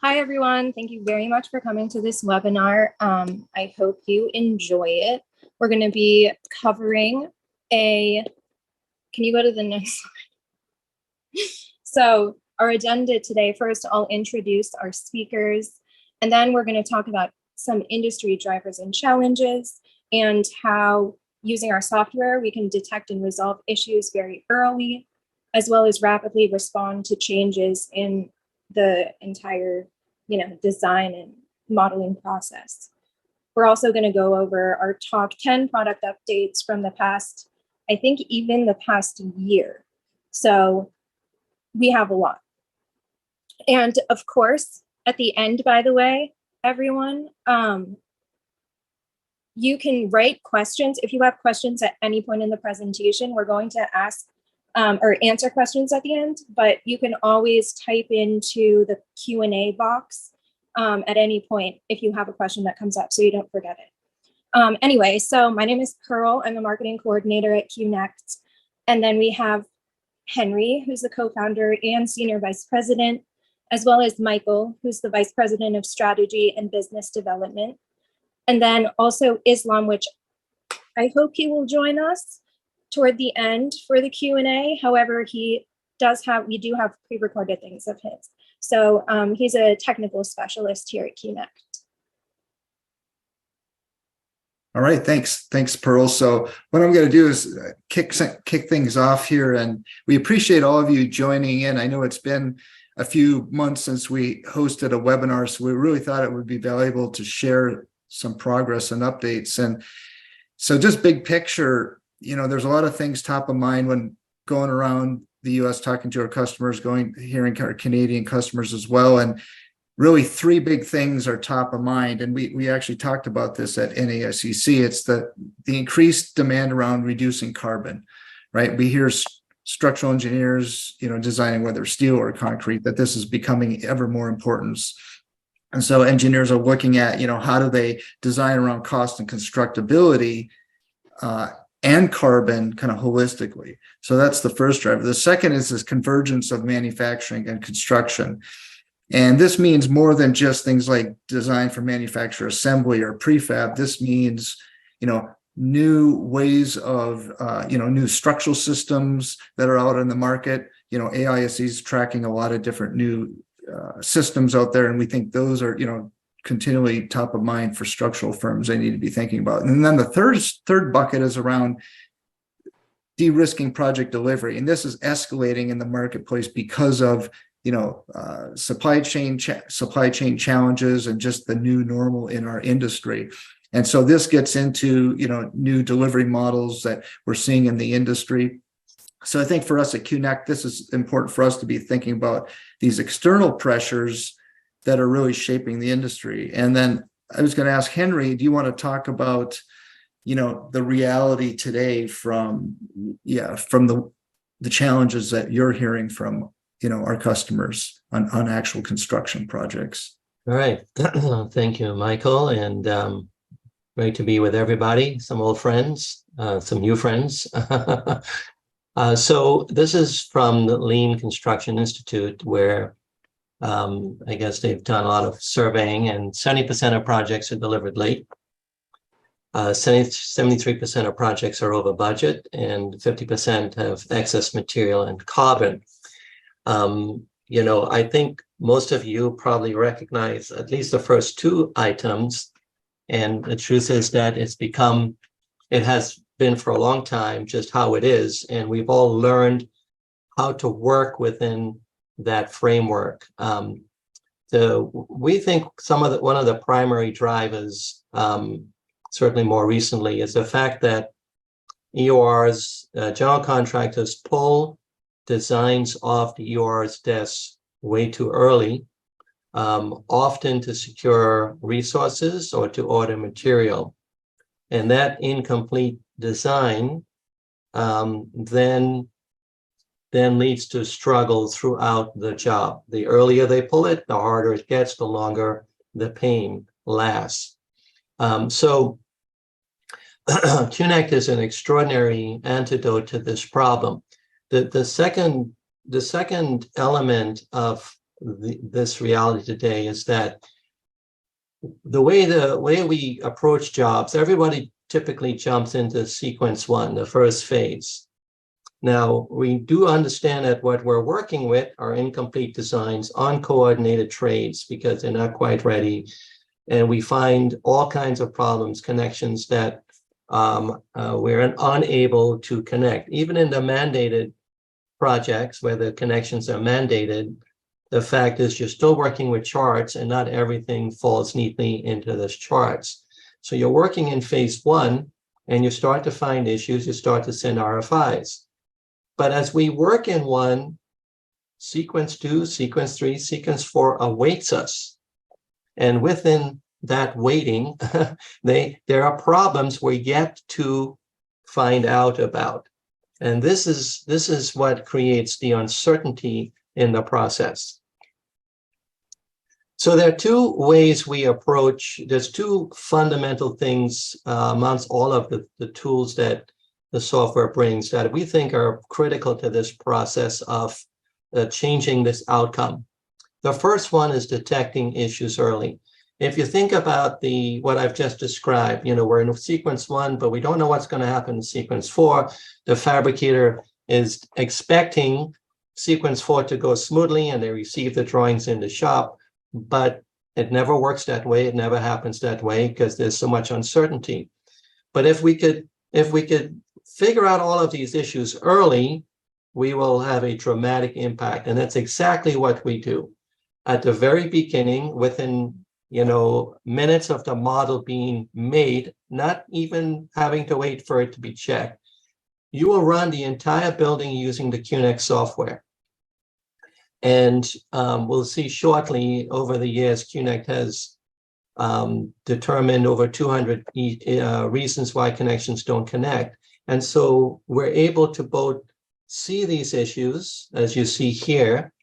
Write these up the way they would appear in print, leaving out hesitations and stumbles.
Hi, everyone. Thank you very much for coming to this webinar. I hope you enjoy it. We're going to be covering can you go to the next slide? So our agenda today, first, I'll introduce our speakers, and then we're going to talk about some industry drivers and challenges and how using our software, we can detect and resolve issues very early, as well as rapidly respond to changes in the entire, design and modeling process. We're also going to go over our top 10 product updates from the past, I think even the past year. So we have a lot. And of course, at the end, by the way, everyone, you can write questions. If you have questions at any point in the presentation, we're going to ask or answer questions at the end, but you can always type into the Q&A box at any point if you have a question that comes up so you don't forget it. Anyway, so my name is Pearl. I'm a marketing coordinator at QuickQnect. And then we have Henry, who's the co-founder and senior vice president, as well as Michael, who's the vice president of strategy and business development. And then also Islam, which I hope he will join us toward the end for the Q&A. However, we do have pre-recorded things of his. So he's a technical specialist here at QuickQnect. All right, thanks, Pearl. So what I'm going to do is kick things off here, and we appreciate all of you joining in. I know it's been a few months since we hosted a webinar, so we really thought it would be valuable to share some progress and updates. And so just big picture, there's a lot of things top of mind when going around the US, talking to our customers, hearing our Canadian customers as well. And really three big things are top of mind. And we actually talked about this at NAICC. It's the increased demand around reducing carbon, right? We hear structural engineers, designing whether steel or concrete, that this is becoming ever more important. And so engineers are looking at, how do they design around cost and constructability and carbon kind of holistically. So that's the first driver. The second is this convergence of manufacturing and construction. And this means more than just things like design for manufacture assembly or prefab. This means, new ways of, new structural systems that are out in the market. AISC is tracking a lot of different new systems out there, and we think those are continually top of mind for structural firms they need to be thinking about. And then the third bucket is around de-risking project delivery, and this is escalating in the marketplace because of supply chain challenges and just the new normal in our industry. And so this gets into new delivery models that we're seeing in the industry. So I think for us at QuickQnect, this is important for us to be thinking about these external pressures that are really shaping the industry. And then I was going to ask Henry, do you want to talk about, the reality today from the challenges that you're hearing from, our customers on actual construction projects? All right. Thank you, Michael. And great to be with everybody, some old friends, some new friends. So this is from the Lean Construction Institute, where I guess they've done a lot of surveying, and 70% of projects are delivered late. 73% of projects are over budget, and 50% have excess material and carbon. I think most of you probably recognize at least the first two items. And the truth is that it has been for a long time just how it is, and we've all learned how to work within that framework. So we think one of the primary drivers, certainly more recently, is the fact that EORs, general contractors, pull designs off the EOR's desks way too early, often to secure resources or to order material. And that incomplete design then leads to struggle throughout the job. The earlier they pull it, the harder it gets, the longer the pain lasts. So QuickQnect is an extraordinary antidote to this problem. The second element of this reality today is that the way we approach jobs, everybody typically jumps into sequence one, the first phase. Now, we do understand that what we're working with are incomplete designs, uncoordinated trades, because they're not quite ready. And we find all kinds of problems, connections that we're unable to connect. Even in the mandated projects where the connections are mandated, the fact is you're still working with charts and not everything falls neatly into those charts. So you're working in phase one and you start to find issues, you start to send RFIs. But as we work in one, sequence two, sequence three, sequence four awaits us. And within that waiting, there are problems we're yet to find out about. And this is what creates the uncertainty in the process. So there are two ways we approach, there's two fundamental things amongst all of the tools that the software brings that we think are critical to this process of changing this outcome. The first one is detecting issues early. If you think about what I've just described, we're in sequence one, but we don't know what's going to happen in sequence four. The fabricator is expecting sequence four to go smoothly and they receive the drawings in the shop, but it never works that way. It never happens that way because there's so much uncertainty. But if we could figure out all of these issues early, we will have a dramatic impact. And that's exactly what we do. At the very beginning, within minutes of the model being made, not even having to wait for it to be checked, you will run the entire building using the QuickQnect software. And we'll see shortly over the years, QuickQnect has determined over 200 reasons why connections don't connect. And so we're able to both see these issues, as you see here,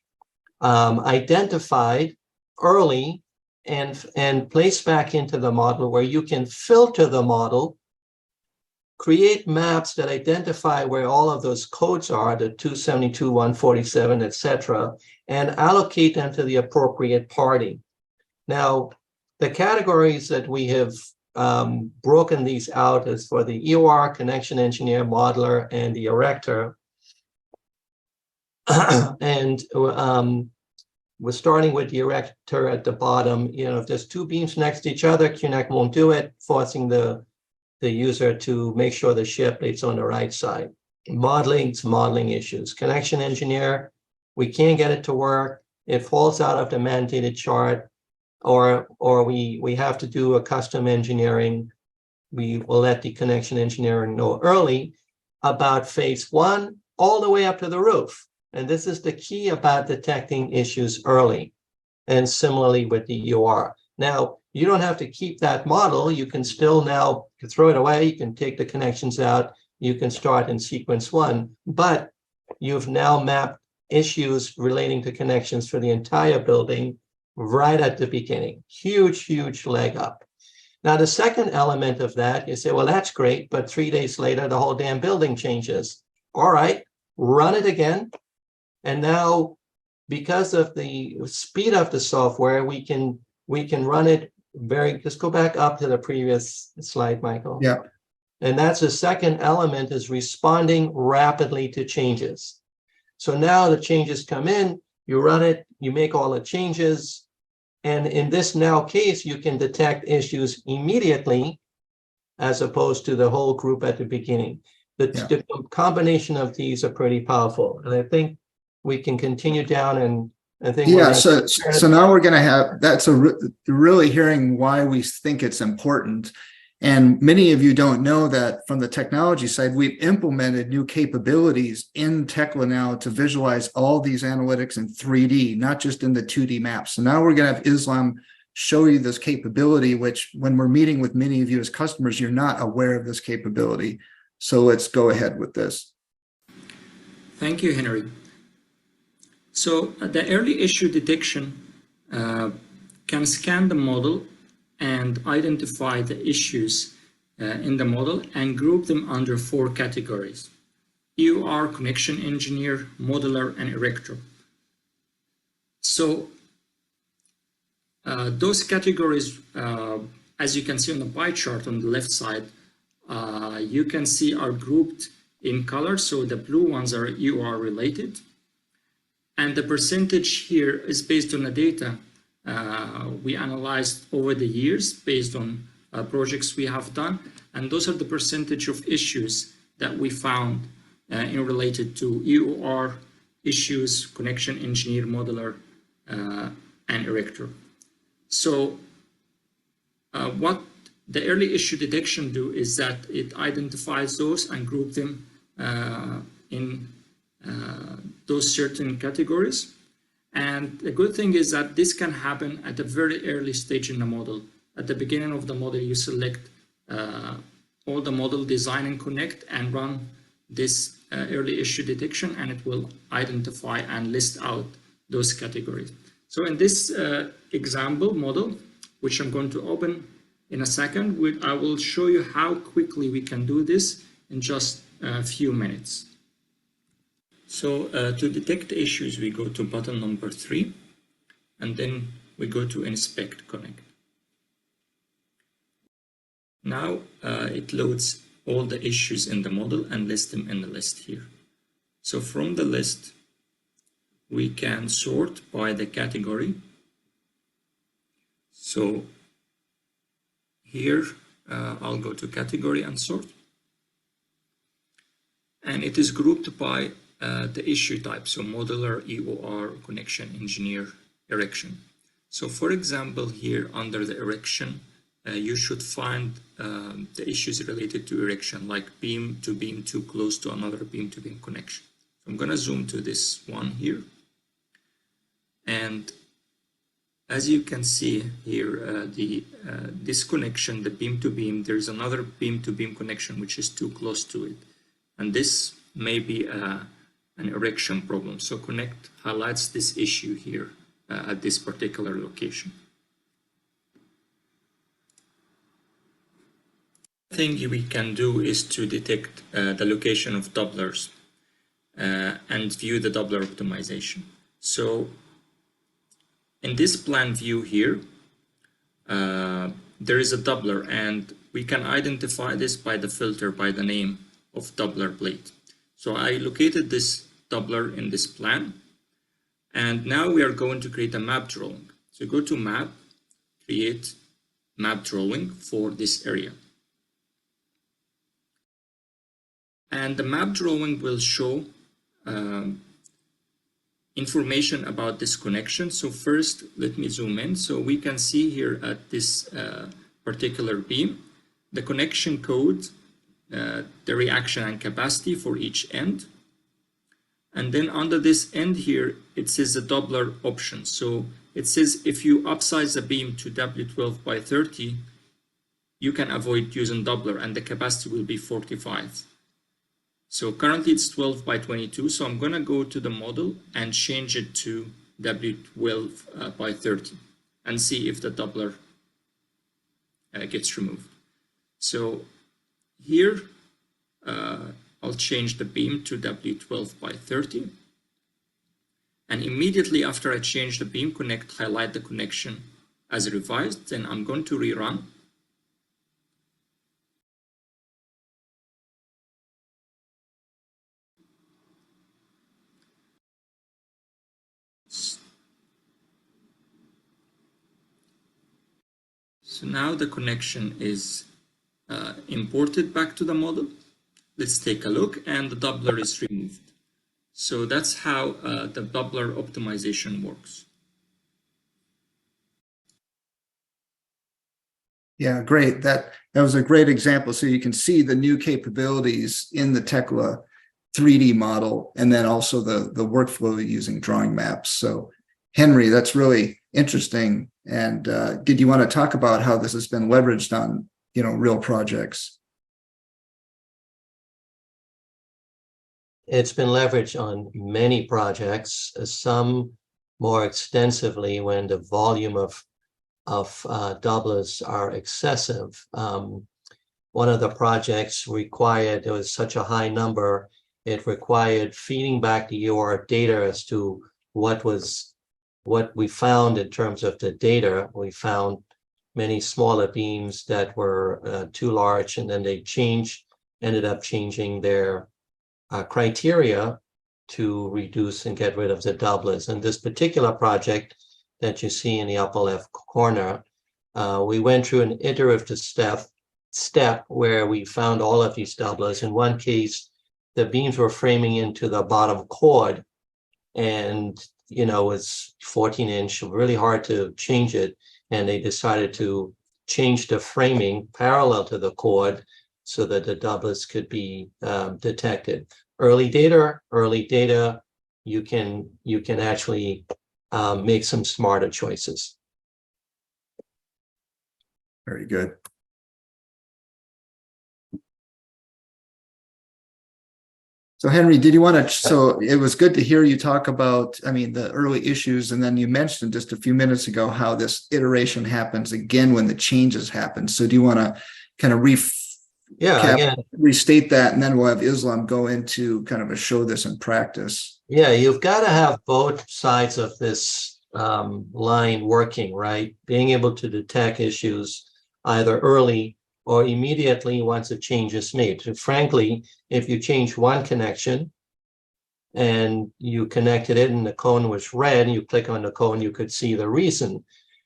identified early and place back into the model where you can filter the model, create maps that identify where all of those codes are, the 272, 147, etc., and allocate them to the appropriate party. Now, the categories that we have broken these out is for the EOR, connection engineer, modeler, and the erector. And we're starting with the erector at the bottom. If there's two beams next to each other, QuickQnect won't do it, forcing the user to make sure the shear plate's on the right side. Modeling issues. Connection engineer, we can't get it to work. It falls out of the mandated chart, or we have to do a custom engineering. We will let the connection engineer know early about phase one all the way up to the roof. And this is the key about detecting issues early. And similarly with the EOR. Now, you don't have to keep that model. You can still now throw it away. You can take the connections out. You can start in sequence one. But you've now mapped issues relating to connections for the entire building right at the beginning. Huge, huge leg up. Now, the second element of that, you say, well, that's great, but 3 days later, the whole damn building changes. All right, run it again. And now, because of the speed of the software, we can run it just go back up to the previous slide, Michael. Yeah. And that's the second element, is responding rapidly to changes. So now the changes come in, you run it, you make all the changes. And in this now case, you can detect issues immediately as opposed to the whole group at the beginning. The combination of these are pretty powerful. And I think we can continue down, and I think so now we're going to have really hearing why we think it's important. And many of you don't know that from the technology side, we've implemented new capabilities in Tekla now to visualize all these analytics in 3D, not just in the 2D maps. So now we're going to have Islam show you this capability, which when we're meeting with many of you as customers, you're not aware of this capability. So let's go ahead with this. Thank you, Henry. So the early issue detection can scan the model and identify the issues in the model and group them under 4 categories: EOR, connection engineer, modeler, and erector. So those categories, as you can see on the pie chart on the left side, you can see are grouped in color. So the blue ones are EOR related. And the percentage here is based on the data we analyzed over the years based on projects we have done. And those are the percentage of issues that we found in related to EOR issues, connection engineer, modeler, and erector. So what the early issue detection do is that it identifies those and group them in those certain categories. And the good thing is that this can happen at a very early stage in the model. At the beginning of the model, you select all the model, design and connect, and run this early issue detection, and it will identify and list out those categories. So in this example model, which I'm going to open in a second, I will show you how quickly we can do this in just a few minutes. So to detect issues, we go to button number 3, and then we go to Inspect Connect. Now it loads all the issues in the model and lists them in the list here. So from the list, we can sort by the category. So here I'll go to category and sort. And it is grouped by the issue type, so modeler, EOR, connection engineer, erection. So for example, here under the erection, you should find the issues related to erection, like beam too close to another beam to beam connection. So I'm going to zoom to this one here. And as you can see here, this connection, the beam to beam, there's another beam to beam connection which is too close to it. And this may be an erection problem. So Connect highlights this issue here at this particular location. The thing we can do is to detect the location of doublers and view the doubler optimization. So in this plan view here, there is a doubler, and we can identify this by the filter by the name of doubler blade. So I located this doubler in this plan, and now we are going to create a map drawing. So go to Map, create map drawing for this area. And the map drawing will show information about this connection. So first, let me zoom in. So we can see here at this particular beam, the connection code, the reaction and capacity for each end. And then under this end here, it says the doubler option. So it says if you upsize the beam to W12 by 30, you can avoid using doubler, and the capacity will be 45. So currently it's 12 by 22. So I'm going to go to the model and change it to W12 by 30 and see if the doubler gets removed. So here, I'll change the beam to W12 by 30. And immediately after I change the beam connect, highlight the connection as revised, then I'm going to rerun. So now the connection is imported back to the model. Let's take a look, and the doubler is removed. So that's how the doubler optimization works. Yeah, great. That was a great example. So you can see the new capabilities in the Tekla 3D model, and then also the workflow using drawing maps. So Henry, that's really interesting. And did you want to talk about how this has been leveraged on, real projects? It's been leveraged on many projects, some more extensively when the volume of doublers are excessive. One of the projects required, there was such a high number, it required feeding back the UR data as to what was what we found in terms of the data, we found many smaller beams that were too large, and then they ended up changing their criteria to reduce and get rid of the doublets. And this particular project that you see in the upper left corner, we went through an iterative step where we found all of these doublets. In one case, the beams were framing into the bottom chord, and it's 14-inch, really hard to change it. And they decided to change the framing parallel to the chord so that the doublets could be detected. Early data, you can actually make some smarter choices. Very good. So Henry, did you want to, so it was good to hear you talk about, the early issues, and then you mentioned just a few minutes ago how this iteration happens again when the changes happen. So do you want to kind of restate that, and then we'll have Islam go into kind of a show this in practice? Yeah, you've got to have both sides of this line working, right? Being able to detect issues either early or immediately once a change is made. So frankly, if you change one connection and you connected it and the cone was red, and you click on the cone, you could see the reason.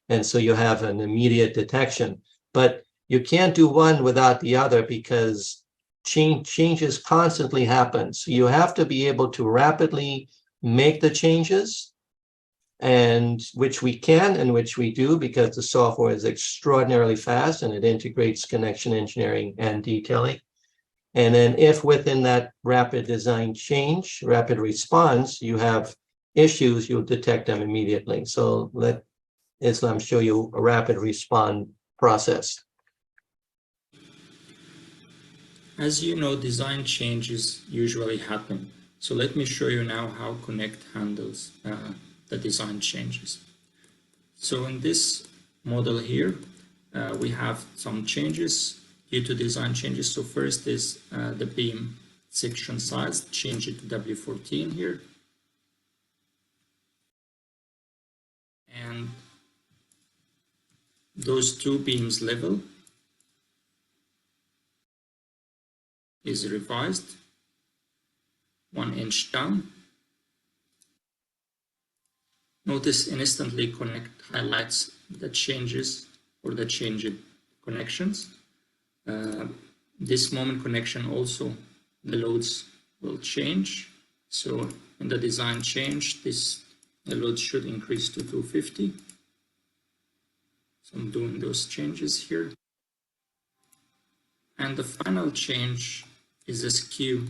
And so you have an immediate detection. But you can't do one without the other, because changes constantly happen. So you have to be able to rapidly make the changes, and which we can and which we do, because the software is extraordinarily fast and it integrates connection engineering and detailing. And then if within that rapid design change, rapid response, you have issues, you'll detect them immediately. So let Islam show you a rapid response process. As you know, design changes usually happen. So let me show you now how QuickQnect handles the design changes. So in this model here, we have some changes due to design changes. So first is the beam section size, change it to W14 here. And those two beams level is revised 1 inch down. Notice instantly QuickQnect highlights the changes or the changed connections. This moment connection also, the loads will change. So in the design change, the load should increase to 250. So I'm doing those changes here. And the final change is the skew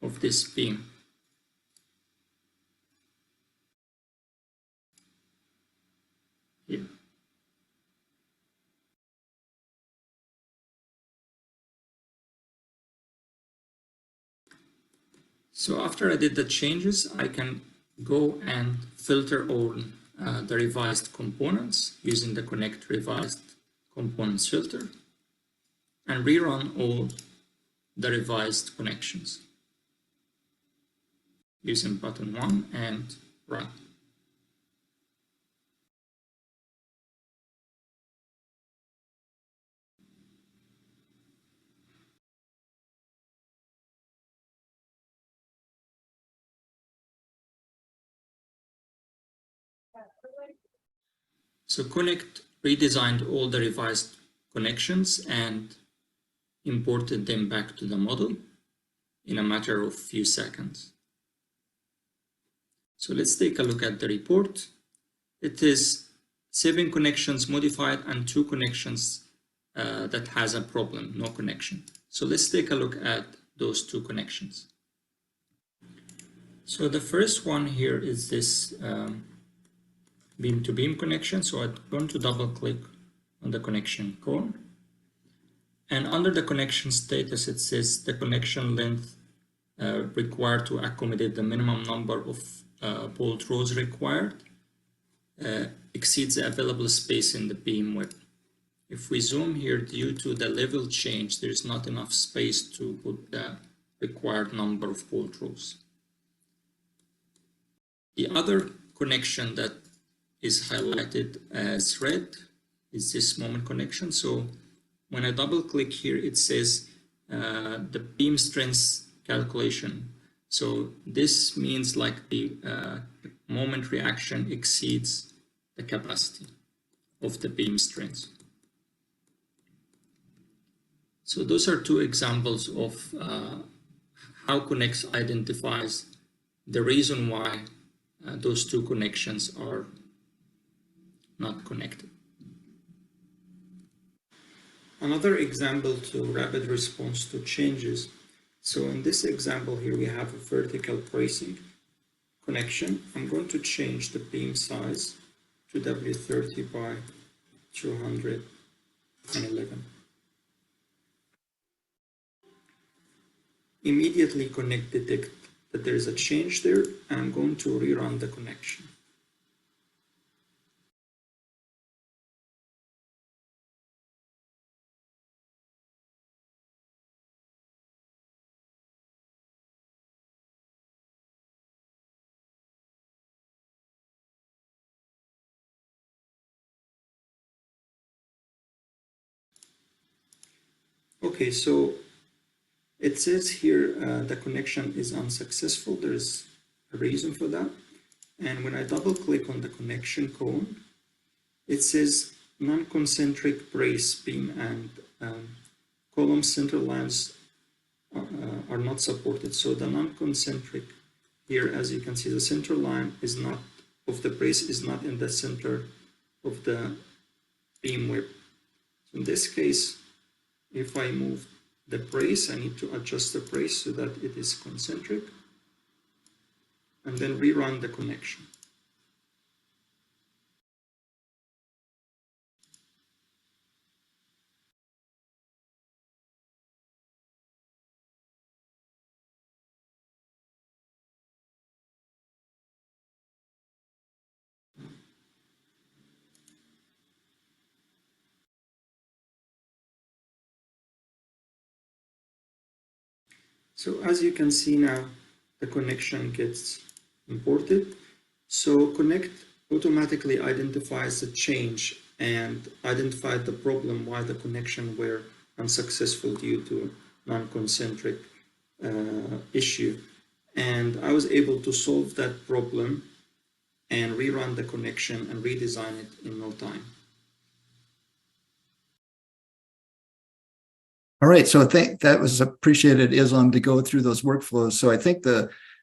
of this beam. Here. So after I did the changes, I can go and filter all the revised components using the QuickQnect revised components filter, and rerun all the revised connections using button 1 and run. So QuickQnect redesigned all the revised connections and imported them back to the model in a matter of few seconds. So let's take a look at the report. It is 7 connections modified and 2 connections that has a problem, no connection. So let's take a look at those 2 connections. So the first one here is this beam-to-beam connection. So I'm going to double click on the connection cone. And under the connection status, it says the connection length required to accommodate the minimum number of bolt rows required exceeds the available space in the beam width. If we zoom here, due to the level change, there's not enough space to put the required number of bolt rows. The other connection that is highlighted as red is this moment connection. So when I double click here, it says the beam strength calculation. So this means like the moment reaction exceeds the capacity of the beam strength. So those are two examples of how QuickQnect identifies the reason why those two connections are not connected. Another example to rapid response to changes. So in this example here, we have a vertical bracing connection. I'm going to change the beam size to W30 by 211. Immediately QuickQnect detect that there is a change there. I'm going to rerun the connection. Okay, so it says here the connection is unsuccessful. There is a reason for that. And when I double click on the connection cone, it says non-concentric brace beam and column center lines are not supported. So the non-concentric here, as you can see, the center line is not of the brace is not in the center of the beam web. So in this case, if I move the brace, I need to adjust the brace so that it is concentric, and then rerun the connection. So as you can see now, the connection gets imported. So QuickQnect automatically identifies the change and identified the problem why the connection were unsuccessful due to non-concentric issue. And I was able to solve that problem and rerun the connection and redesign it in no time. All right, so I think that was appreciated, Islam, to go through those workflows. So I think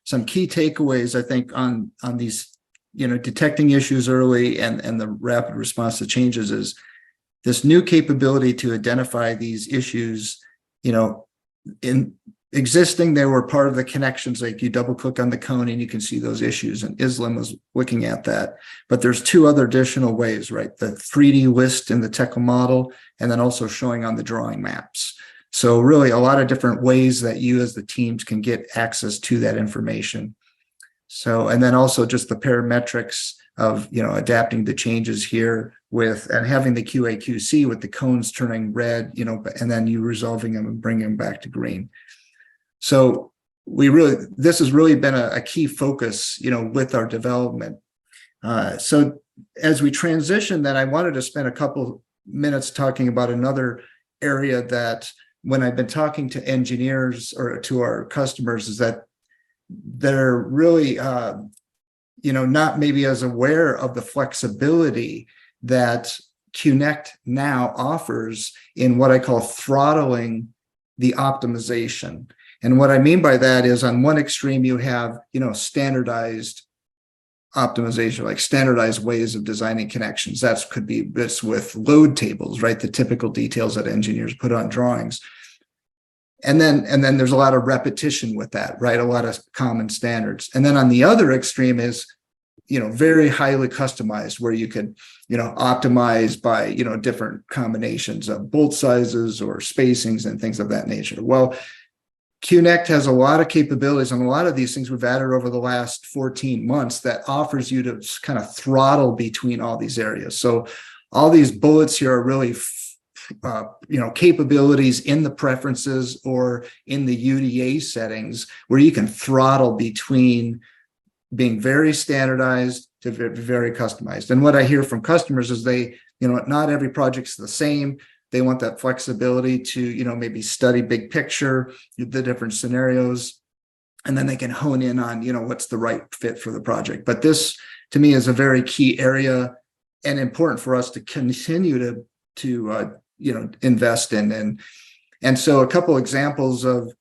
some key takeaways, I think, on these, detecting issues early and the rapid response to changes is this new capability to identify these issues. In existing, they were part of the connections. Like you double click on the cone and you can see those issues, and Islam was looking at that. But there's two other additional ways, right? The 3D list in the technical model, and then also showing on the drawing maps. So really a lot of different ways that you as the teams can get access to that information. So, and then also just the parametrics of, adapting the changes here and having the QA/QC with the cones turning red, and then you resolving them and bringing them back to green. So this has really been a key focus, with our development. So as we transition, then I wanted to spend a couple minutes talking about another area that when I've been talking to engineers or to our customers is that they're really, not maybe as aware of the flexibility that QuickQnect now offers in what I call throttling the optimization. And what I mean by that is on one extreme, you have, standardized optimization, like standardized ways of designing connections. That could be this with load tables, right? The typical details that engineers put on drawings. And then there's a lot of repetition with that, right? A lot of common standards. And then on the other extreme is, very highly customized, where you could, optimize by, different combinations of bolt sizes or spacings and things of that nature. Well, QuickQnect has a lot of capabilities, and a lot of these things we've added over the last 14 months that offers you to kind of throttle between all these areas. So all these bullets here are really, capabilities in the preferences or in the UDA settings where you can throttle between being very standardized to be very customized. And what I hear from customers is they, not every project's the same. They want that flexibility to, maybe study big picture, the different scenarios, and then they can hone in on, what's the right fit for the project. But this, to me, is a very key area and important for us to continue to invest in. And so a couple examples of,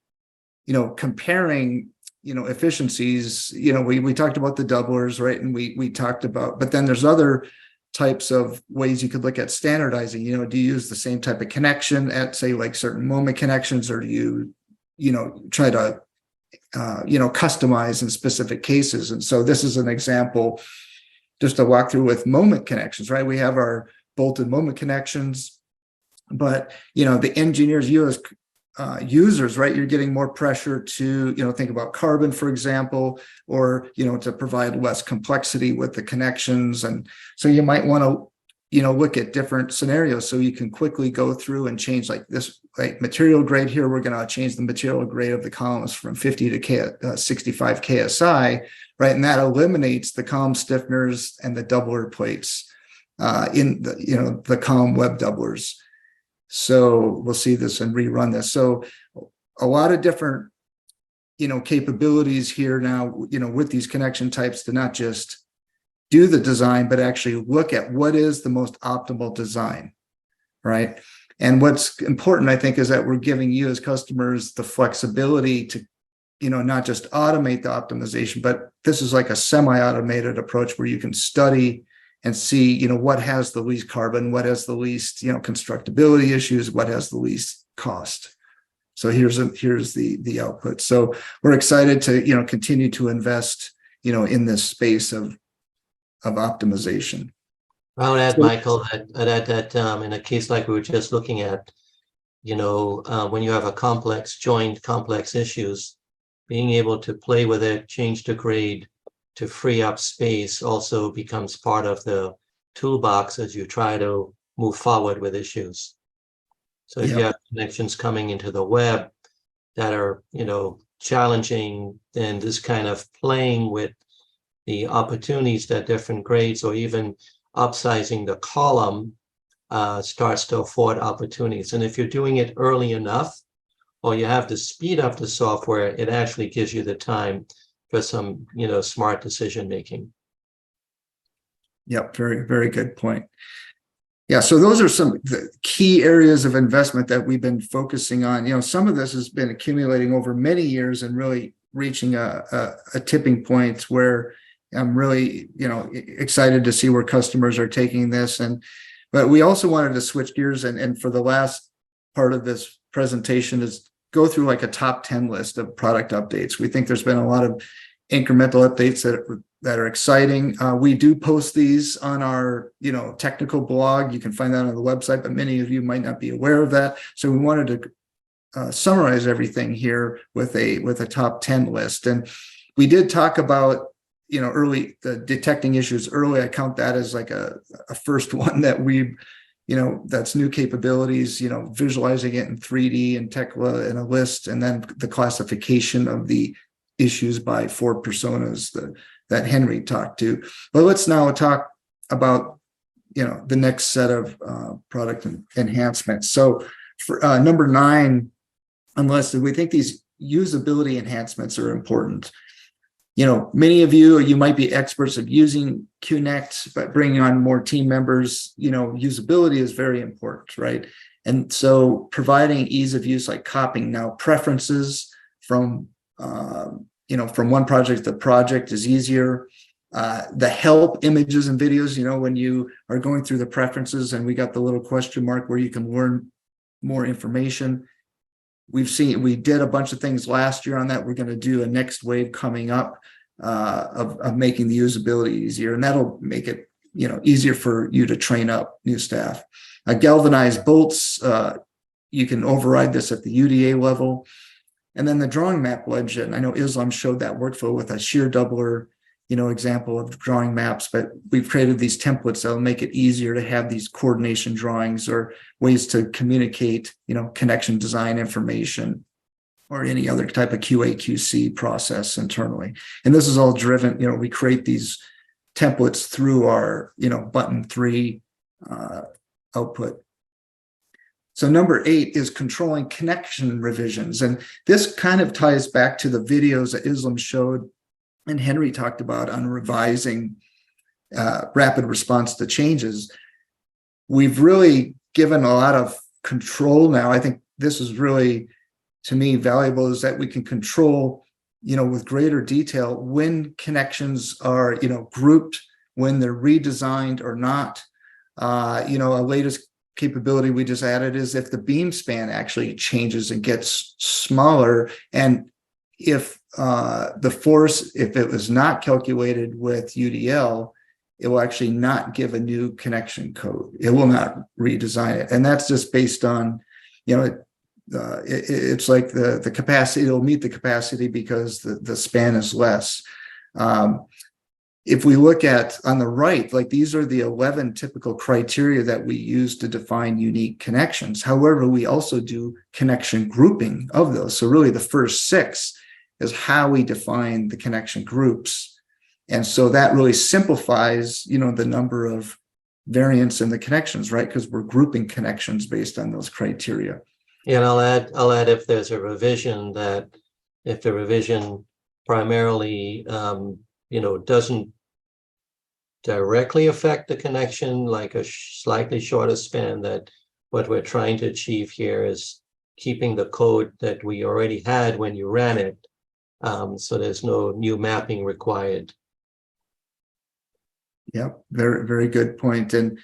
comparing, efficiencies, we talked about the doublers, right? And we talked about, but then there's other types of ways you could look at standardizing. Do you use the same type of connection at, say, like certain moment connections, or do you, try to, customize in specific cases? And so this is an example, just to walk through with moment connections, right? We have our bolted moment connections, but, the engineers, you as users, right, you're getting more pressure to, think about carbon, for example, or, to provide less complexity with the connections. And so you might want to, look at different scenarios so you can quickly go through and change, like this, like material grade here, we're going to change the material grade of the columns from 50 to 65 KSI, right? And that eliminates the column stiffeners and the doubler plates in the, the column web doublers. So we'll see this and rerun this. So a lot of different, capabilities here now, with these connection types to not just do the design, but actually look at what is the most optimal design, right? And what's important, I think, is that we're giving you as customers the flexibility to, not just automate the optimization, but this is like a semi-automated approach where you can study and see, what has the least carbon, what has the least, constructability issues, what has the least cost. So here's the output. So we're excited to, continue to invest, in this space of optimization. I would add, Michael, that in a case like we were just looking at, when you have a complex issues, being able to play with it, change the grade, to free up space also becomes part of the toolbox as you try to move forward with issues. So if you have connections coming into the web that are, challenging, then this kind of playing with the opportunities that different grades or even upsizing the column starts to afford opportunities. And if you're doing it early enough, or you have to speed up the software, it actually gives you the time for some, smart decision making. Yep, very, very good point. Yeah, so those are some of the key areas of investment that we've been focusing on. Some of this has been accumulating over many years and really reaching a tipping point where I'm really, excited to see where customers are taking this. But we also wanted to switch gears and for the last part of this presentation is go through like a top 10 list of product updates. We think there's been a lot of incremental updates that are exciting. We do post these on our, technical blog. You can find that on the website, but many of you might not be aware of that. So we wanted to summarize everything here with a top 10 list. And we did talk about, early the detecting issues early. I count that as like a first one that we, that's new capabilities, visualizing it in 3D and Tekla in a list, and then the classification of the issues by 4 personas that Henry talked to. But let's now talk about, the next set of product enhancements. So for number 9 unlisted, we think these usability enhancements are important. Many of you might be experts of using QuickQnect, but bringing on more team members, usability is very important, right? And so providing ease of use, like copying now preferences from, from one project to project is easier. The help images and videos, when you are going through the preferences and we got the little question mark where you can learn more information. We did a bunch of things last year on that. We're going to do a next wave coming up of making the usability easier, and that'll make it easier for you to train up new staff. Galvanized bolts, you can override this at the UDA level, and then the drawing map legend. I know Islam showed that workflow with a shear doubler, example of drawing maps, but we've created these templates that'll make it easier to have these coordination drawings or ways to communicate, connection design information or any other type of QA/QC process internally. And this is all driven, we create these templates through our, button 3 output. So number 8 is controlling connection revisions. And this kind of ties back to the videos that Islam showed and Henry talked about on revising rapid response to changes. We've really given a lot of control now. I think this is really, to me, valuable, is that we can control, with greater detail when connections are, grouped, when they're redesigned or not. A latest capability we just added is if the beam span actually changes and gets smaller, and if the force, if it was not calculated with UDL, it will actually not give a new connection code. It will not redesign it. And that's just based on, it's like the capacity, it'll meet the capacity because the span is less. If we look at on the right, like these are the 11 typical criteria that we use to define unique connections. However, we also do connection grouping of those. So really the first 6 is how we define the connection groups. And so that really simplifies, the number of variants in the connections, right? Because we're grouping connections based on those criteria. Yeah, and I'll add if there's a revision that if the revision primarily doesn't directly affect the connection, like a slightly shorter span, that what we're trying to achieve here is keeping the code that we already had when you ran it. So there's no new mapping required. Yeah, very, very good point. And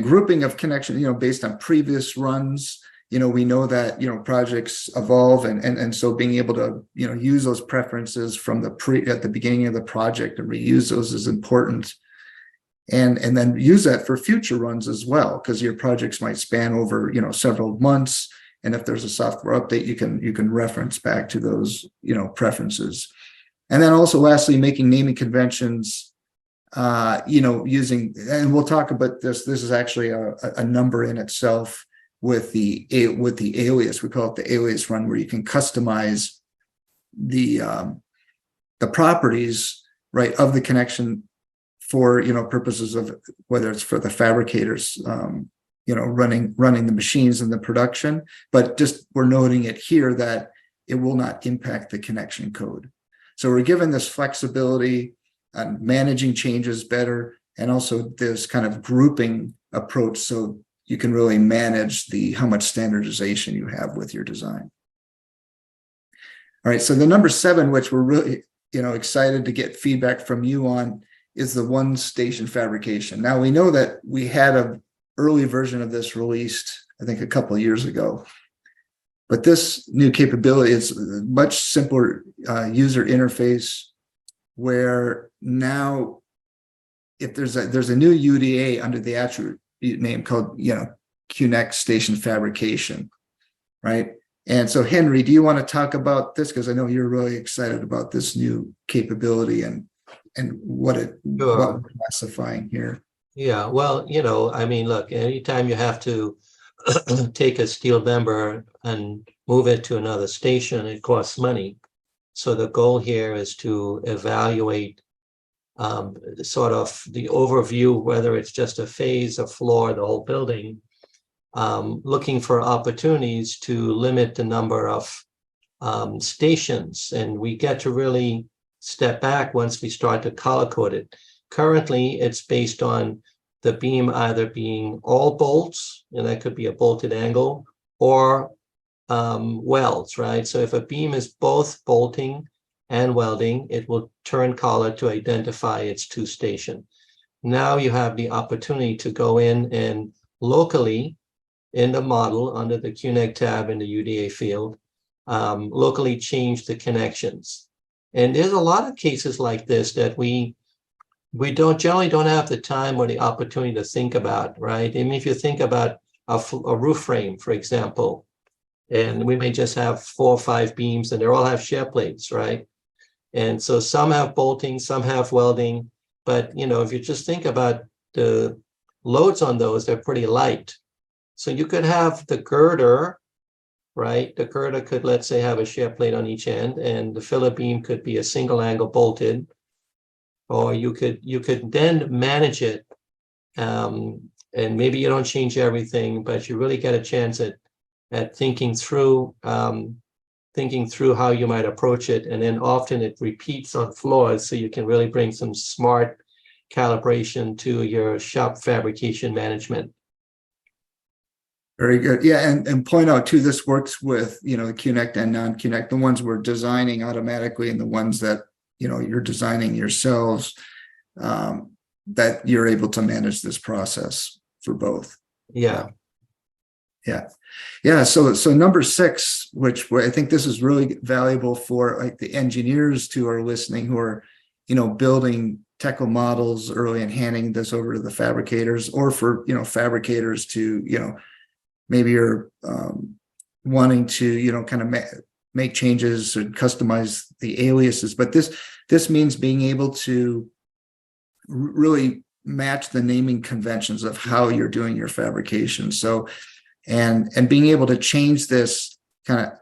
grouping of connection, based on previous runs, we know that, projects evolve, and so being able to, use those preferences from at the beginning of the project and reuse those is important. And then use that for future runs as well, because your projects might span over, several months. And if there's a software update, you can reference back to those, preferences. And then also lastly, making naming conventions, using, and we'll talk about this. This is actually a number in itself with the alias. We call it the alias run, where you can customize the properties, right, of the connection for, purposes of whether it's for the fabricators, running the machines in the production, but just we're noting it here that it will not impact the connection code. So we're given this flexibility on managing changes better, and also this kind of grouping approach, so you can really manage how much standardization you have with your design. All right, so the number 7, which we're really, excited to get feedback from you on, is the one station fabrication. Now we know that we had an early version of this released, I think, a couple of years ago, but this new capability is a much simpler user interface, where now if there's a new UDA under the attribute name called, QuickQnect Station Fabrication, right? And so, Henry, do you want to talk about this? Because I know you're really excited about this new capability and what we're classifying here. Yeah, well, look, anytime you have to take a steel member and move it to another station, it costs money. So the goal here is to evaluate sort of the overview, whether it's just a phase, a floor, the whole building, looking for opportunities to limit the number of stations. And we get to really step back once we start to color code it. Currently, it's based on the beam either being all bolts, and that could be a bolted angle, or welds, right? So if a beam is both bolting and welding, it will turn color to identify its 2 station. Now you have the opportunity to go in and locally in the model under the QuickQnect tab in the UDA field, locally change the connections. And there's a lot of cases like this that we generally don't have the time or the opportunity to think about, right? I mean, if you think about a roof frame, for example, and we may just have 4 or 5 beams and they all have shear plates, right? And so some have bolting, some have welding, but if you just think about the loads on those, they're pretty light. So you could have the girder, right? The girder could, let's say, have a shear plate on each end, and the filler beam could be a single angle bolted. or you could then manage it, and maybe you don't change everything, but you really get a chance at thinking through how you might approach it, and then often it repeats on floors, so you can really bring some smart calibration to your shop fabrication management. Very good. Yeah, and point out too, this works with, the QNect and non-QNect, the ones we're designing automatically and the ones that, you're designing yourselves, that you're able to manage this process for both. Yeah. Yeah. So number 6, which I think this is really valuable for like the engineers who are listening, who are, building technical models early and handing this over to the fabricators, or for, fabricators to, maybe you're wanting to, kind of make changes and customize the aliases. But this means being able to really match the naming conventions of how you're doing your fabrication. So, and being able to change this kind of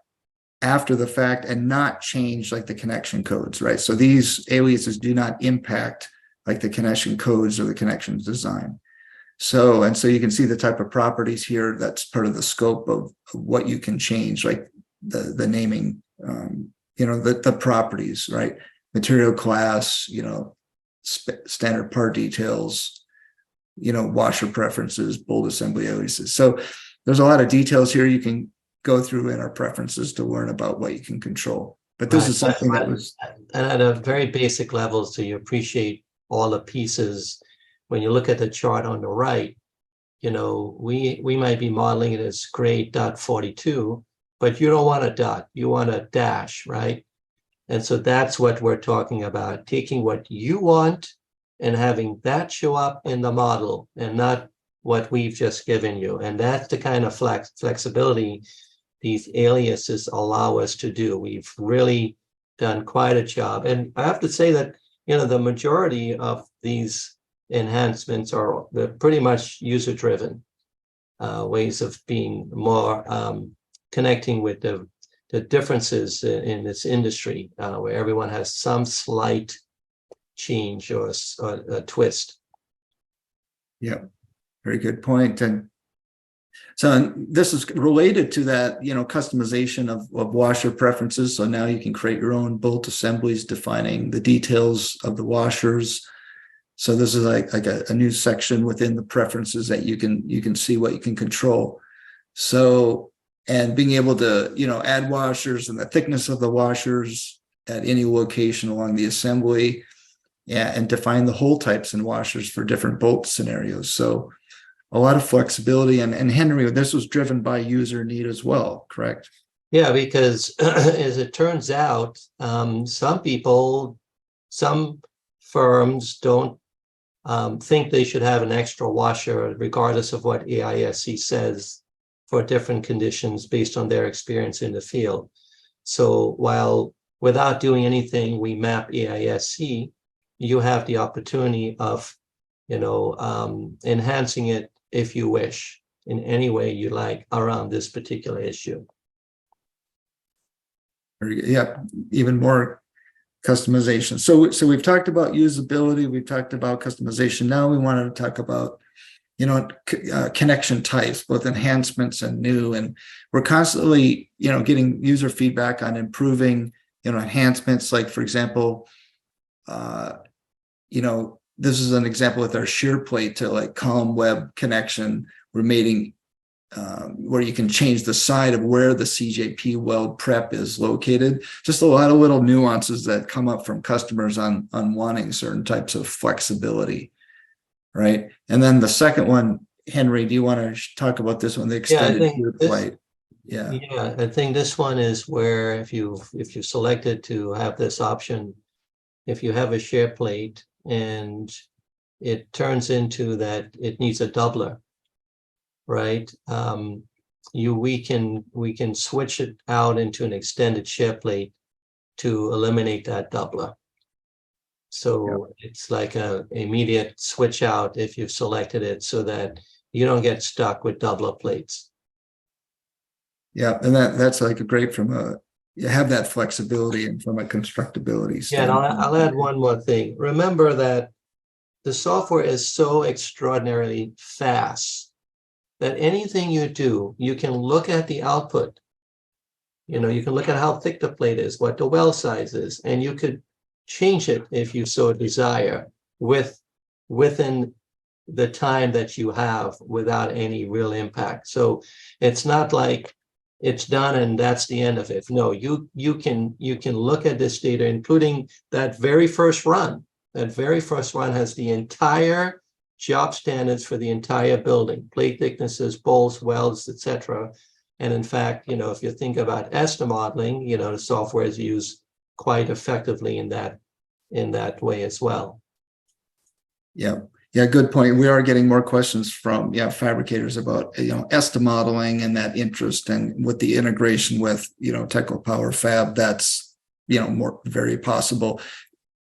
after the fact and not change like the connection codes, right? So these aliases do not impact like the connection codes or the connections design. So you can see the type of properties here. That's part of the scope of what you can change, like the naming, the properties, right? Material class, standard part details, washer preferences, bolt assembly aliases. So there's a lot of details here you can go through in our preferences to learn about what you can control. But this is something that was... And at a very basic level, so you appreciate all the pieces. When you look at the chart on the right, we might be modeling it as grade .42, but you don't want a dot, you want a dash, right? And so that's what we're talking about, taking what you want and having that show up in the model and not what we've just given you. And that's the kind of flexibility these aliases allow us to do. We've really done quite a job. And I have to say that, the majority of these enhancements they're pretty much user-driven ways of being more connecting with the differences in this industry, where everyone has some slight change or a twist. Yeah, very good point. And so this is related to that, customization of washer preferences. So now you can create your own bolt assemblies defining the details of the washers. So this is like a new section within the preferences that you can see what you can control. So, and being able to, add washers and the thickness of the washers at any location along the assembly, and define the hole types and washers for different bolt scenarios. So a lot of flexibility. And Henry, this was driven by user need as well, correct? Yeah, because as it turns out, some firms don't think they should have an extra washer, regardless of what AISC says, for different conditions based on their experience in the field. So while without doing anything, we map AISC, you have the opportunity of, enhancing it if you wish in any way you like around this particular issue. Yeah, even more customization. So we've talked about usability, we've talked about customization. Now we wanted to talk about, connection types, both enhancements and new. And we're constantly, getting user feedback on improving, enhancements. Like, for example, this is an example with our shear plate to like column web connection. We're making where you can change the side of where the CJP weld prep is located. Just a lot of little nuances that come up from customers on wanting certain types of flexibility, right? And then the second one, Henry, do you want to talk about this one, the extended shear plate? Yeah, I think this one is where if you selected to have this option, if you have a shear plate and it turns into that it needs a doubler, right? We can switch it out into an extended shear plate to eliminate that doubler. So it's like a immediate switch out if you've selected it, so that you don't get stuck with doubler plates. Yeah, and that's like great from a you have that flexibility and from a constructability Yeah, and standpoint. I'll add one more thing. Remember that the software is so extraordinarily fast that anything you do, you can look at the output. You know, you can look at how thick the plate is, what the well size is, and you could change it if you so desire within the time that you have without any real impact. So it's not like it's done and that's the end of it. No, you can look at this data, including that very first run. That very first one has the entire job standards for the entire building, plate thicknesses, bolts, welds, etc. And in fact, you know, if you think about ESTA modeling, you know, the software is used quite effectively in that way as well. Yeah. Yeah, good point. We are getting more questions from fabricators about ESTA modeling and that interest, and with the integration with Technical Power Fab, that's more very possible.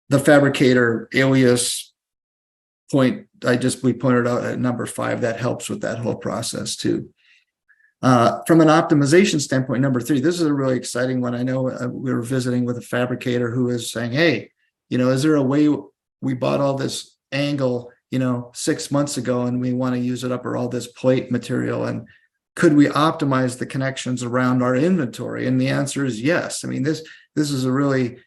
The fabricator alias point we pointed out at number 5, that helps with that whole process too. From an optimization standpoint, number 3, this is a really exciting one. I know we were visiting with a fabricator who is saying, hey, is there a way we bought all this angle 6 months ago and we want to use it up, or all this plate material, and could we optimize the connections around our inventory? And the answer is yes. I mean, this is a really,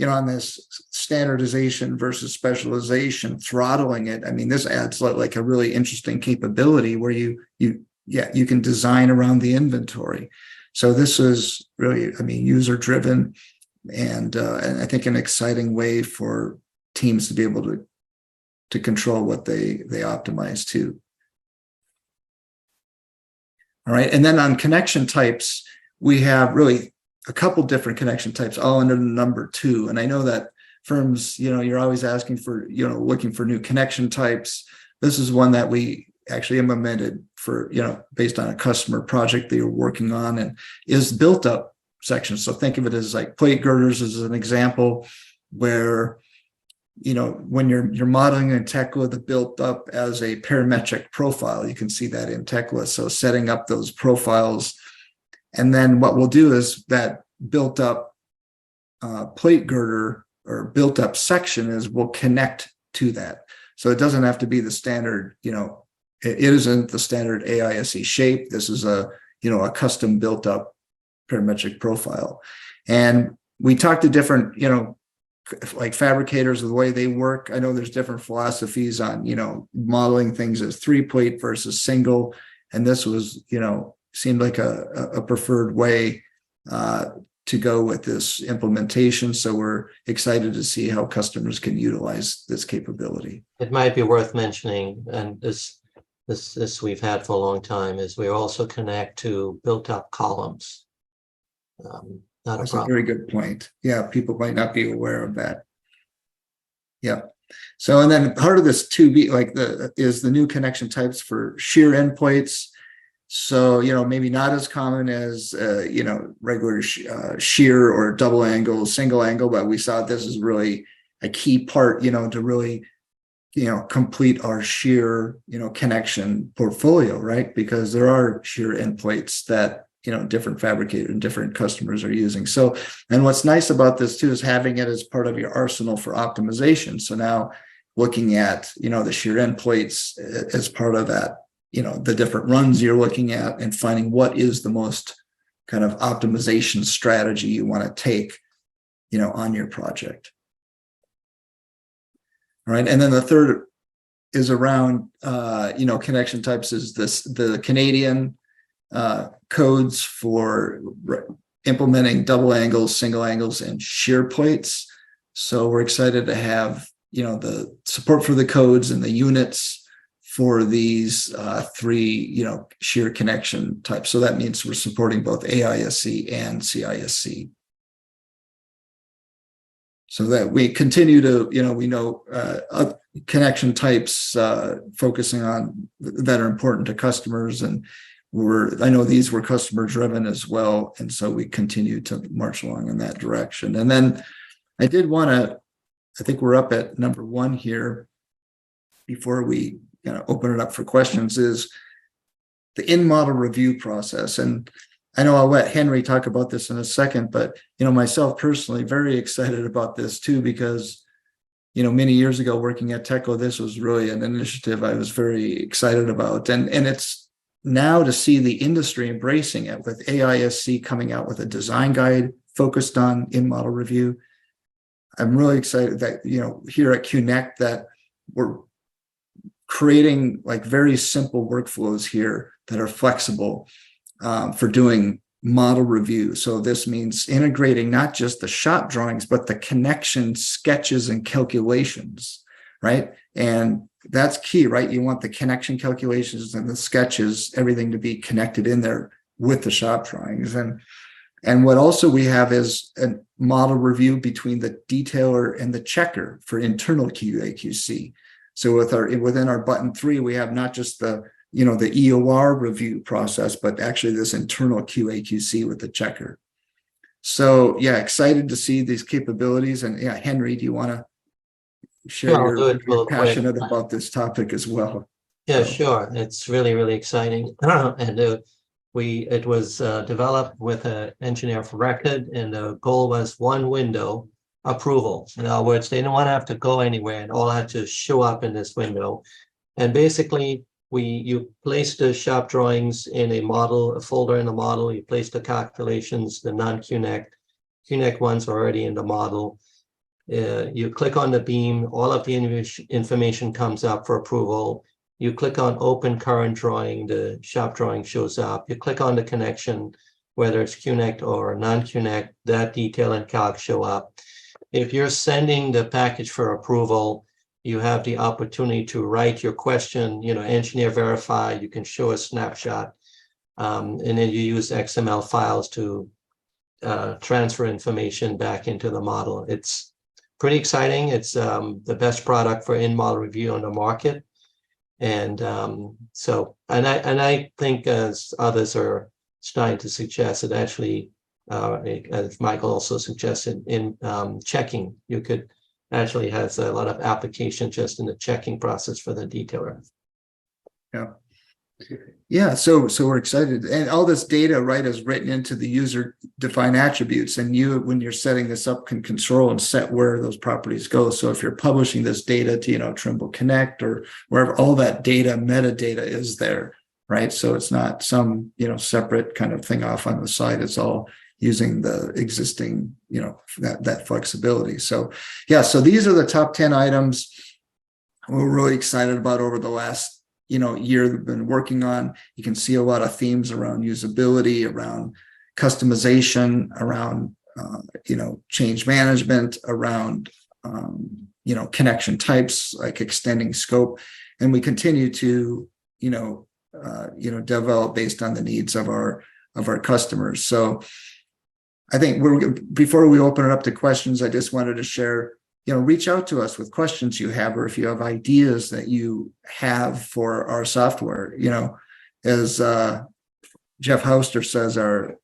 on this standardization versus specialization, throttling it. I mean, this adds like a really interesting capability where you can design around the inventory. So this is really, user driven, and I think an exciting way for teams to be able to control what they optimize to. All right, and then on connection types, we have really a couple different connection types, all under the number 2. And I know that firms, you're always asking for, looking for new connection types. This is one that we actually implemented for, based on a customer project they were working on, and is built up sections. So think of it as like plate girders as an example, where when you're modeling in Tekla, the built up as a parametric profile, you can see that in Tekla. So setting up those profiles, and then what we'll do is that built up plate girder or built up section is we'll connect to that. So it doesn't have to be the standard, it isn't the standard AISC shape. This is a custom built up parametric profile. And we talked to different, like fabricators, the way they work. I know there's different philosophies on, modeling things as 3-plate versus single. And this was, seemed like a preferred way to go with this implementation. So we're excited to see how customers can utilize this capability. It might be worth mentioning, and this we've had for a long time, is we also connect to built-up columns. Not That's a problem. A very good point. Yeah, people might not be aware of that. Yeah. So, and then part of this 2B, is the new connection types for shear end plates. So, maybe not as common as, regular shear or double angle, single angle, but we saw this is really a key part, to really, complete our shear, connection portfolio, right? Because there are shear end plates that, different fabricators and different customers are using. So, and what's nice about this too is having it as part of your arsenal for optimization. So now looking at, the shear end plates as part of that, the different runs you're looking at, and finding what is the most kind of optimization strategy you want to take, on your project. All right. And then the third is around, connection types is the Canadian codes for implementing double angles, single angles, and shear plates. So we're excited to have, the support for the codes and the units for these 3, shear connection types. So that means we're supporting both AISC and CISC. So that we continue to, connection types focusing on that are important to customers, and I know these were customer driven as well. And so we continue to march along in that direction. And then I think we're up at number 1 here before we open it up for questions, is the in-model review process. And I know I'll let Henry talk about this in a second, but, myself personally, very excited about this too, because, many years ago working at Teco, this was really an initiative I was very excited about. And it's now to see the industry embracing it with AISC coming out with a design guide focused on in-model review. I'm really excited that, here at QuickQnect that we're creating like very simple workflows here that are flexible for doing model review. So this means integrating not just the shop drawings, but the connection sketches and calculations, right? And that's key, right? You want the connection calculations and the sketches, everything to be connected in there with the shop drawings. And what also we have is a model review between the detailer and the checker for internal QA/QC. So within our button 3, we have not just the EOR review process, but actually this internal QA/QC with the checker. So yeah, excited to see these capabilities. And yeah, Henry, do you want to share Sure, I'll do it real you're quick. passionate about this topic as well? Yeah, So. sure. It's really, really exciting. And it was developed with an engineer of record, and the goal was one window approval. In other words, they didn't want to have to go anywhere, and all had to show up in this window. And basically, you place the shop drawings in a model, a folder in the model. You place the calculations, the non-QuickQnect ones are already in the model. You click on the beam, all of the information comes up for approval. You click on open current drawing, the shop drawing shows up. You click on the connection, whether it's QuickQnect or non-QuickQnect, that detail and calc show up. If you're sending the package for approval, you have the opportunity to write your question, engineer verify, you can show a snapshot, and then you use XML files to transfer information back into the model. It's pretty exciting. It's the best product for in-model review on the market. And I think, as others are starting to suggest, it actually, as Michael also suggested, in checking, you could actually has a lot of application just in the checking process for the detailer. Yeah, so we're excited, and all this data, right, is written into the user-defined attributes, and you, when you're setting this up, can control and set where those properties go. So if you're publishing this data to, Trimble Connect or wherever, all that data, metadata is there, right? So it's not some, separate kind of thing off on the side. It's all using the existing, that flexibility. So yeah, so these are the top 10 items we're really excited about over the last year we've been working on. You can see a lot of themes around usability, around customization, around change management, around connection types, like extending scope, and we continue to develop based on the needs of our customers. So I think before we open it up to questions, I just wanted to share, reach out to us with questions you have, or if you have ideas that you have for our software. As Jeff Hauster says, our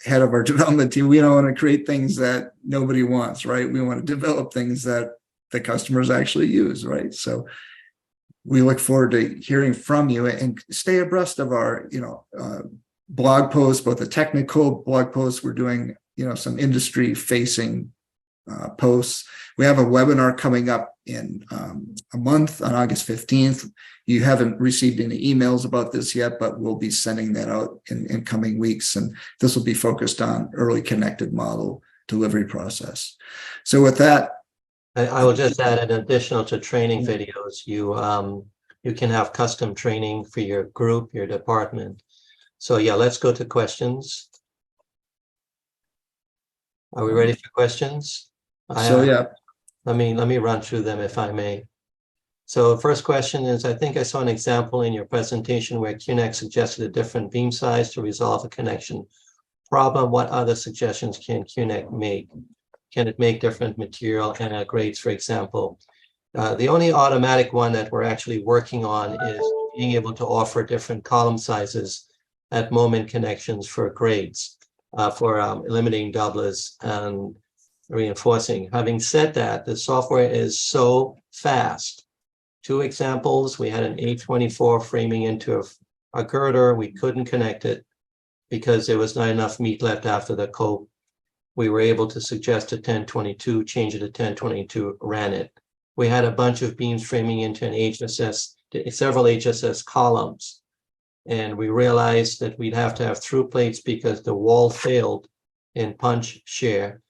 head of our development team, we don't want to create things that nobody wants, right? We want to develop things that the customers actually use, right? So we look forward to hearing from you, and stay abreast of our, blog posts, both the technical blog posts. We're doing, some industry facing posts. We have a webinar coming up in a month on August 15th. You haven't received any emails about this yet, but we'll be sending that out in coming weeks. And this will be focused on early connected model delivery process. So with that, I will just add, an additional to training videos, you can have custom training for your group, your department. So yeah, let's go to questions. Are we ready for questions? yeah. Let me run through them, if I may. So the first question is, I think I saw an example in your presentation where QuickQnect suggested a different beam size to resolve a connection problem. What other suggestions can QuickQnect make? Can it make different material and grades, for example? The only automatic one that we're actually working on is being able to offer different column sizes at moment connections for grades, for eliminating doublers and reinforcing. Having said that, the software is so fast. 2 examples: we had an A24 framing into a girder. We couldn't connect it. because there was not enough meat left after the cope, we were able to suggest a 1022, change it to 1022, ran it. We had a bunch of beams framing into an HSS, several HSS columns. And we realized that we'd have to have through plates because the wall failed in punch shear.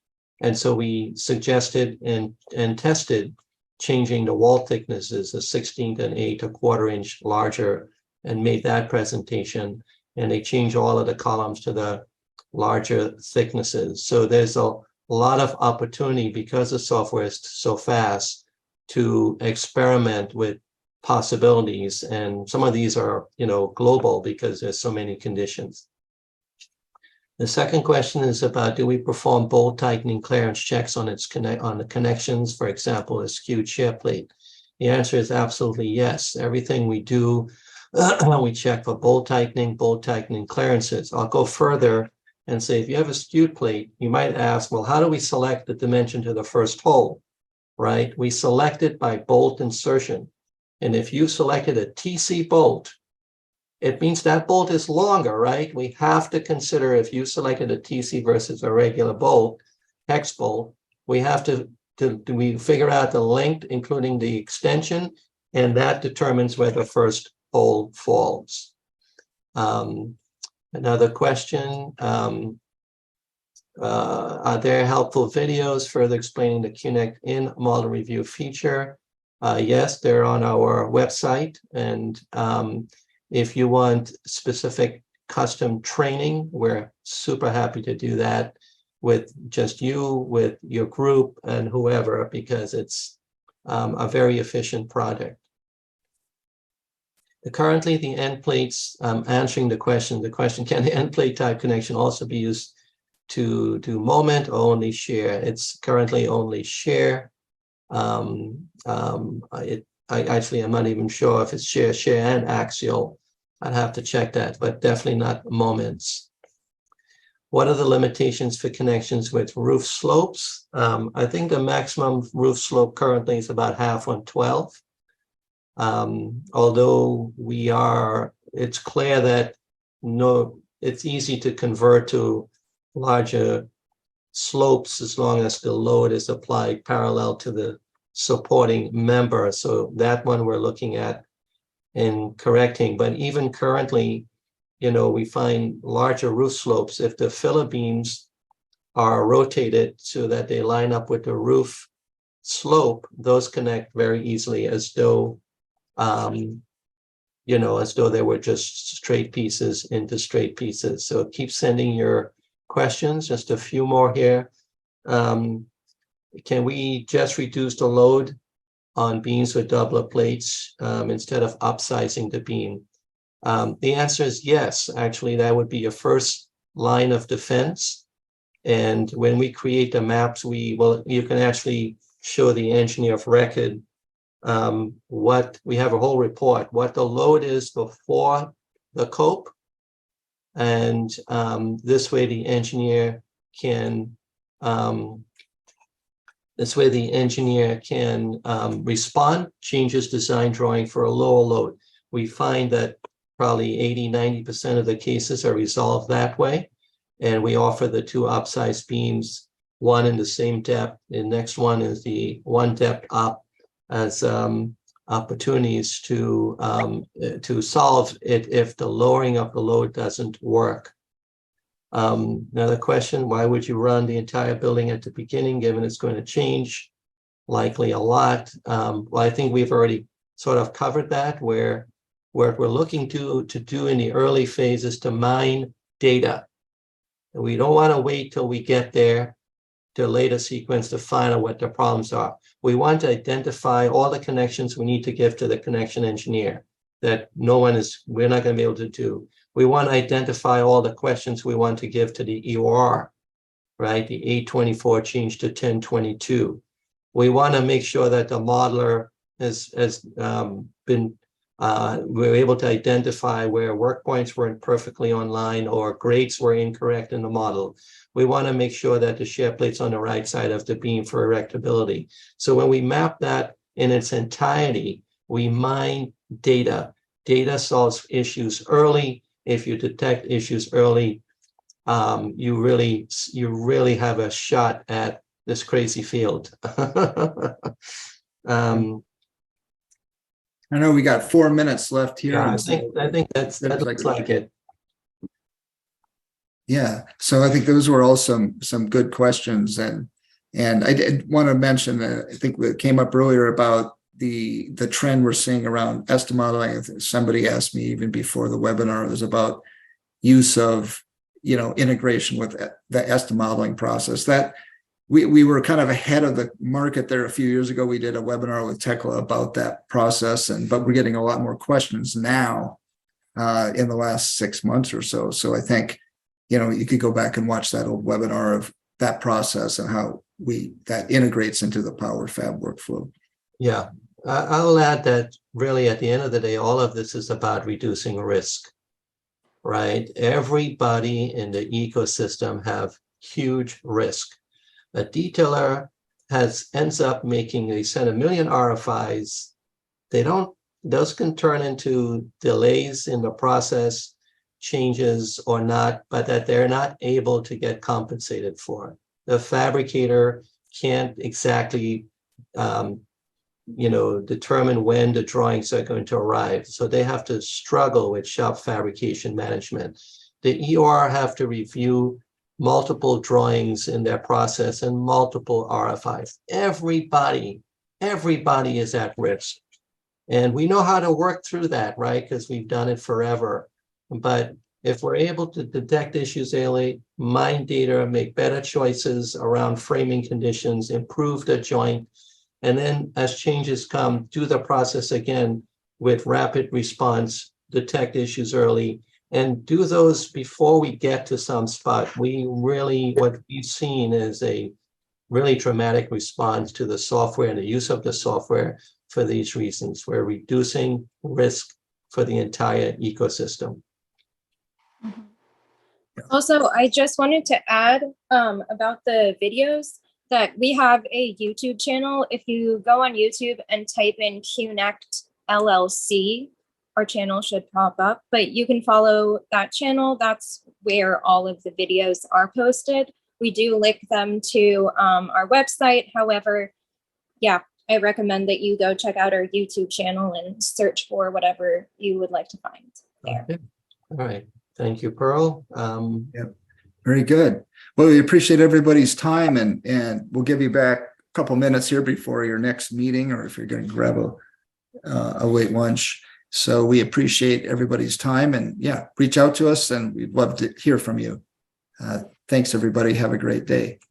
And so we suggested and tested changing the wall thicknesses, a 16th and 8, a quarter inch larger, and made that presentation. And they changed all of the columns to the larger thicknesses. So there's a lot of opportunity, because the software is so fast, to experiment with possibilities. And some of these are, global because there's so many conditions. The second question is about, do we perform bolt tightening clearance checks on the connections, for example, a skewed shear plate? The answer is absolutely yes. Everything we do, we check for bolt tightening clearances. I'll go further and say, if you have a skewed plate, you might ask, well, how do we select the dimension to the first hole, right? We select it by bolt insertion. And if you selected a TC bolt, it means that bolt is longer, right? We have to consider, if you selected a TC versus a regular bolt, hex bolt, we have to we figure out the length, including the extension, and that determines where the first hole falls. Another question, are there helpful videos further explaining the QuickQnect in model review feature? Yes, they're on our website. And if you want specific custom training, we're super happy to do that with just you, with your group, and whoever, because it's a very efficient project. Currently, the end plates, answering the question, can the end plate type connection also be used to do moment or only shear? It's currently only shear. I'm not even sure if it's shear and axial. I'd have to check that, but definitely not moments. What are the limitations for connections with roof slopes? I think the maximum roof slope currently is about half 112. Although it's clear that it's easy to convert to larger slopes as long as the load is applied parallel to the supporting member. So that one we're looking at and correcting. But even currently, we find larger roof slopes if the filler beams are rotated so that they line up with the roof slope. Those connect very easily, as though as though they were just straight pieces into straight pieces. So keep sending your questions. Just a few more here. Can we just reduce the load on beams with doubler plates instead of upsizing the beam? The answer is yes. Actually, that would be a first line of defense. And when we create the maps, you can actually show the engineer of record what we have a whole report, what the load is before the cope. And this way the engineer can respond, change his design drawing for a lower load. We find that probably 80–90% of the cases are resolved that way. And we offer the two upsized beams, one in the same depth. The next one is the one depth up, as opportunities to solve it if the lowering of the load doesn't work. Another question, why would you run the entire building at the beginning, given it's going to change likely a lot? Well, I think we've already sort of covered that, where what we're looking to do in the early phase is to mine data. And we don't want to wait till we get there to later sequence to find out what the problems are. We want to identify all the connections we need to give to the connection engineer that we're not going to be able to do. We want to identify all the questions we want to give to the EOR, right? The 824 change to 1022. We want to make sure that the modeler we're able to identify where work points weren't perfectly online or grades were incorrect in the model. We want to make sure that the shear plate's on the right side of the beam for erectability. So when we map that in its entirety, we mine data. Data solves issues early. If you detect issues early, you really have a shot at this crazy field. I know we got 4 minutes left here. Yeah, and I think that looks like it. Yeah, so I think those were all some good questions, and I did want to mention that I think it came up earlier about the trend we're seeing around ESTA modeling. Somebody asked me even before the webinar, it was about use of integration with the ESTA modeling process. That we were kind of ahead of the market there a few years ago. We did a webinar with Tekla about that process, but we're getting a lot more questions now in the last 6 months or so. So I think you could go back and watch that old webinar of that process and how that integrates into the Power Fab workflow. Yeah, I'll add that really at the end of the day, all of this is about reducing risk, right? Everybody in the ecosystem have huge risk. A detailer ends up making, they send 1 million RFIs. Those can turn into delays in the process, changes or not, but that they're not able to get compensated for. The fabricator can't exactly, determine when the drawings are going to arrive. So they have to struggle with shop fabrication management. The EOR have to review multiple drawings in their process and multiple RFIs. Everybody is at risk. And we know how to work through that, right? Because we've done it forever. But if we're able to detect issues early, mine data, make better choices around framing conditions, improve the joint, and then as changes come, do the process again with rapid response, detect issues early, and do those before we get to some spot. What we've seen is a really dramatic response to the software and the use of the software for these reasons. We're reducing risk for the entire ecosystem. Also, I just wanted to add about the videos that we have a YouTube channel. If you go on YouTube and type in QuickQnect LLC, our channel should pop up, but you can follow that channel. That's where all of the videos are posted. We do link them to our website. However, yeah, I recommend that you go check out our YouTube channel and search for whatever you would like to find there. Okay. All right. Thank you, Pearl. Yep. Very good. Well, we appreciate everybody's time, and we'll give you back a couple minutes here before your next meeting, or if you're going to grab a late lunch. So we appreciate everybody's time, and yeah, reach out to us and we'd love to hear from you. Thanks, everybody. Have a great day.